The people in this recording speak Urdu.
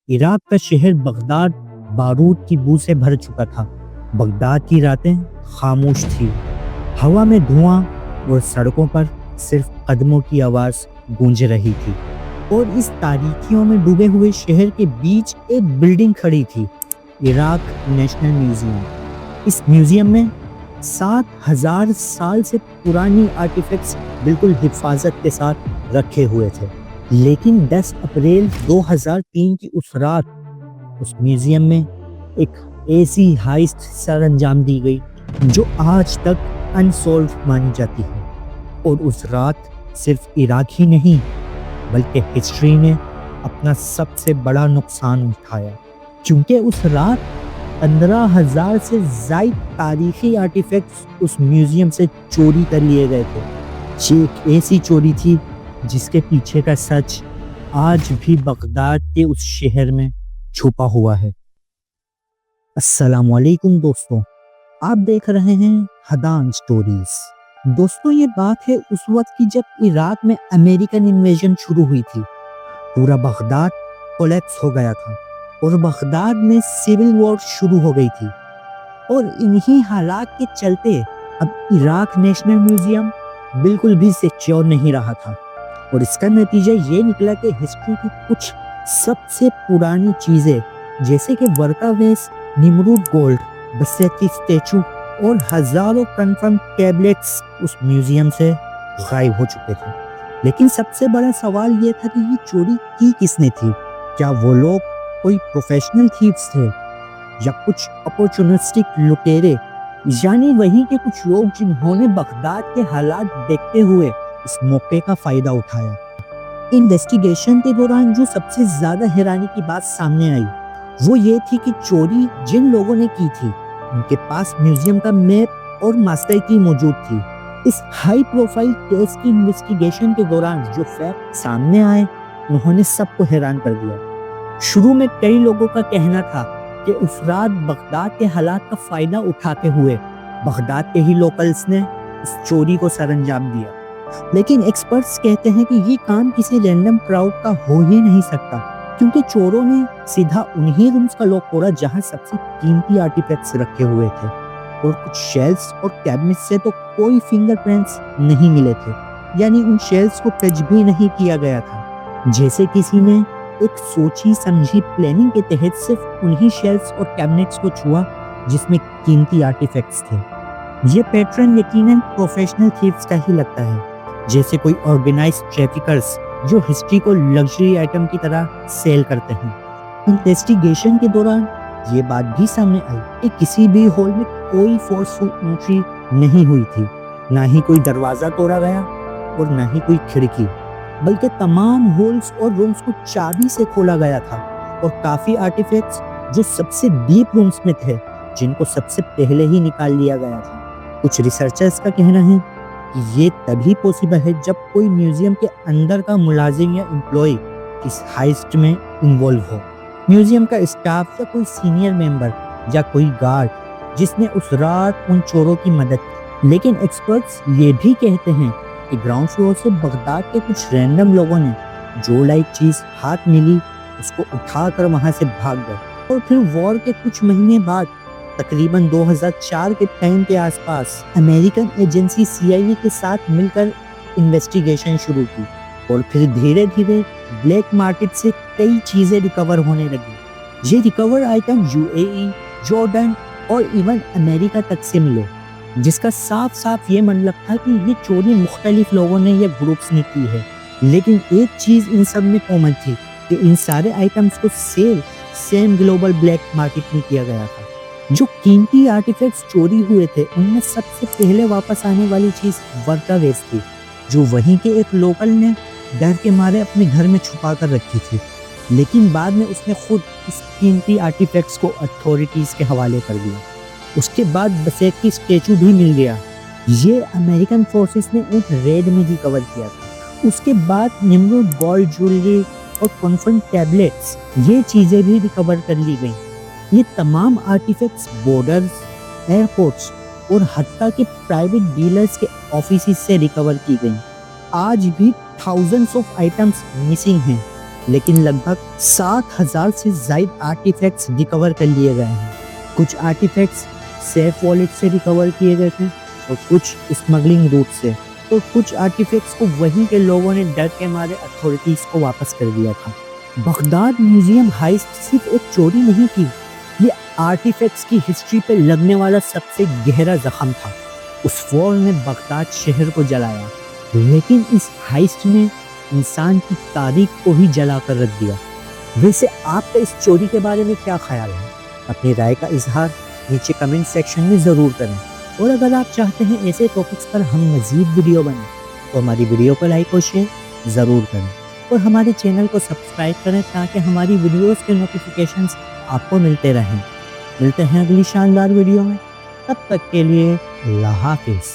عراق کا شہر بغداد بارود کی بو سے بھر چکا تھا۔ بغداد کی راتیں خاموش تھی، ہوا میں دھواں اور سڑکوں پر صرف قدموں کی آواز گونج رہی تھی۔ اور اس تاریکیوں میں ڈوبے ہوئے شہر کے بیچ ایک بلڈنگ کھڑی تھی، عراق نیشنل میوزیم۔ اس میوزیم میں 7,000 سال سے پرانی آرٹیفیکٹس بالکل حفاظت کے ساتھ رکھے ہوئے تھے۔ لیکن 10 اپریل 2003 کی اس رات اس میوزیم میں ایک ایسی ہائسٹ سر انجام دی گئی جو آج تک انسولوڈ مانی جاتی ہے۔ اور اس رات صرف عراق ہی نہیں بلکہ ہسٹری نے اپنا سب سے بڑا نقصان اٹھایا، کیونکہ اس رات 15,000 سے زائد تاریخی آرٹیفیکٹس اس میوزیم سے چوری کر لیے گئے تھے۔ یہ ایک ایسی چوری تھی جس کے پیچھے کا سچ آج بھی بغداد کے اس شہر میں چھپا ہوا ہے۔ السلام علیکم دوستوں، آپ دیکھ رہے ہیں حدان سٹوریز۔ دوستوں، یہ بات ہے اس وقت کی جب عراق میں امریکن انویژن شروع ہوئی تھی۔ پورا بغداد کولیپس ہو گیا تھا اور بغداد میں سیول وار شروع ہو گئی تھی۔ اور انہی حالات کے چلتے اب عراق نیشنل میوزیم بالکل بھی سیکیور نہیں رہا تھا، اور اس کا نتیجہ یہ نکلا کہ ہسٹری کی کچھ سب سے پرانی چیزیں جیسے کہ ورقہ ویس، نمرود گولڈ، بسیتی اسٹیچو اور ہزاروں کنفرم ٹیبلٹس اس میوزیم سے غائب ہو چکے تھے۔ لیکن سب سے بڑا سوال یہ تھا کہ یہ چوری کی کس نے تھی؟ کیا وہ لوگ کوئی پروفیشنل تھیفز تھے یا کچھ اپورچونسٹک لٹیرے، یعنی وہی کے کچھ لوگ جنہوں نے بغداد کے حالات دیکھتے ہوئے اس موقع کا فائدہ اٹھایا؟ انویسٹیگیشن کے دوران جو سب سے زیادہ حیرانی کی بات سامنے آئی وہ یہ تھی کہ چوری جن لوگوں نے کی تھی ان کے پاس میوزیم کا میپ اور ماسٹر کی موجود تھی۔ اس ہائی پروفائل کیس کی انویسٹیگیشن کے دوران جو فیکٹ سامنے آئے انہوں نے سب کو حیران کر دیا۔ شروع میں کئی لوگوں کا کہنا تھا کہ اس رات بغداد کے حالات کا فائدہ اٹھاتے ہوئے بغداد کے ہی لوکلز نے اس چوری کو سر انجام دیا۔ لیکن ایکسپرٹس کہتے ہیں کہ یہ کام کسی رینڈم کراؤڈ کا ہو ہی نہیں سکتا، کیونکہ چوروں نے سیدھا انہی رومز کا لاک توڑا جہاں سب سے قیمتی آرٹیفیکٹس رکھے ہوئے تھے، اور کچھ شیلفز اور کیبنٹس سے تو کوئی فنگر پرنٹس نہیں ملے تھے، یعنی ان شیلفز کو ٹچ بھی نہیں کیا گیا تھا، جیسے کسی نے ایک سوچی سمجھی پلاننگ کے تحت صرف انہی شیلفز اور کیبنٹس کو چھوا جس میں قیمتی آرٹیفیکٹس تھے۔ یہ پیٹرن یقیناً پروفیشنل تھیفز کا ہی لگتا ہے، جیسے کوئی آرگنائزڈ ٹریفکرز جو ہسٹری کو لگژری آئٹم کی طرح سیل کرتے ہیں۔ انویسٹیگیشن کے دوران یہ بات بھی سامنے آئی کہ کسی بھی ہال میں کوئی فورسفل انٹری نہیں ہوئی تھی، نہ ہی کوئی دروازہ توڑا گیا اور نہ ہی کوئی کھڑکی، بلکہ تمام ہالز اور رومز کو چابی سے کھولا گیا تھا، اور کافی آرٹیفیکٹس جو سب سے ڈیپ رومز میں تھے جن کو سب سے پہلے ہی نکال لیا گیا تھا۔ کچھ ریسرچرز کا کہنا ہے کہ یہ تبھی پوسیبل ہے جب کوئی میوزیم کے اندر کا ملازم یا امپلائی اس ہائسٹ میں انوالو ہو، میوزیم کا اسٹاف یا کوئی سینئر ممبر یا کوئی گارڈ جس نے اس رات ان چوروں کی مدد کی۔ لیکن ایکسپرٹس یہ بھی کہتے ہیں کہ گراؤنڈ فلور سے بغداد کے کچھ رینڈم لوگوں نے جو لائک چیز ہاتھ ملی اس کو اٹھا کر وہاں سے بھاگ گئے، اور پھر وار کے کچھ مہینے بعد تقریباً 2004 کے ٹائم کے آس پاس امریکن ایجنسی CIA کے ساتھ مل کر انویسٹیگیشن شروع کی، اور پھر دھیرے دھیرے بلیک مارکیٹ سے کئی چیزیں ریکور ہونے لگی۔ یہ ریکور آئٹم UAE، جارڈن اور ایون امریکہ تک سے ملے، جس کا صاف صاف یہ مطلب تھا کہ یہ چوری مختلف لوگوں نے یا گروپس نے کی ہے۔ لیکن ایک چیز ان سب میں کامن تھی کہ ان سارے آئٹمس کو سیل سیم گلوبل بلیک مارکیٹ میں کیا گیا تھا۔ جو قیمتی آرٹیفیکٹس چوری ہوئے تھے ان میں سب سے پہلے واپس آنے والی چیز ورقہ ویس تھی، جو وہیں کے ایک لوکل نے ڈر کے مارے اپنے گھر میں چھپا کر رکھی تھی، لیکن بعد میں اس نے خود اس قیمتی آرٹیفیکٹس کو اتھارٹیز کے حوالے کر دیا۔ اس کے بعد بسیتی اسٹیچو بھی مل گیا، یہ امریکن فورسز نے ایک ریڈ میں ہی کور کیا تھا۔ اس کے بعد نمرود گولڈ جویلری اور کنفرم ٹیبلٹس، یہ چیزیں بھی ریکور کر لی گئیں۔ یہ تمام آرٹیفیکٹس بارڈرز، ایئرپورٹس اور حتیٰ کہ پرائیویٹ ڈیلرز کے آفیسز سے ریکور کی گئیں۔ آج بھی تھاؤزنڈز آف آئٹمس مسنگ ہیں، لیکن لگ بھگ 7,000 سے زائد آرٹیفیکٹس ریکور کر لیے گئے ہیں۔ کچھ آرٹیفیکٹس سیف والیٹ سے ریکور کیے گئے تھے اور کچھ اسمگلنگ روٹ سے، اور کچھ آرٹیفیکٹس کو وہیں کے لوگوں نے ڈر کے مارے اتھارٹیز کو واپس کر دیا تھا۔ بغداد میوزیم ہائسٹ صرف ایک چوری نہیں تھی، یہ آرٹیفیکٹس کی ہسٹری پہ لگنے والا سب سے گہرا زخم تھا۔ اس وار نے بغداد شہر کو جلایا، لیکن اس ہائسٹ نے انسان کی تاریخ کو ہی جلا کر رکھ دیا۔ ویسے آپ کا اس چوری کے بارے میں کیا خیال ہے؟ اپنی رائے کا اظہار نیچے کمنٹ سیکشن میں ضرور کریں، اور اگر آپ چاہتے ہیں ایسے ٹاپکس پر ہم مزید ویڈیو بنائیں تو ہماری ویڈیو کو لائک اور شیئر ضرور کریں، اور ہمارے چینل کو سبسکرائب کریں تاکہ ہماری ویڈیوز کے نوٹیفیکیشنز آپ کو ملتے رہیں۔ ملتے ہیں اگلی شاندار ویڈیو میں، تب تک کے لیے اللہ حافظ۔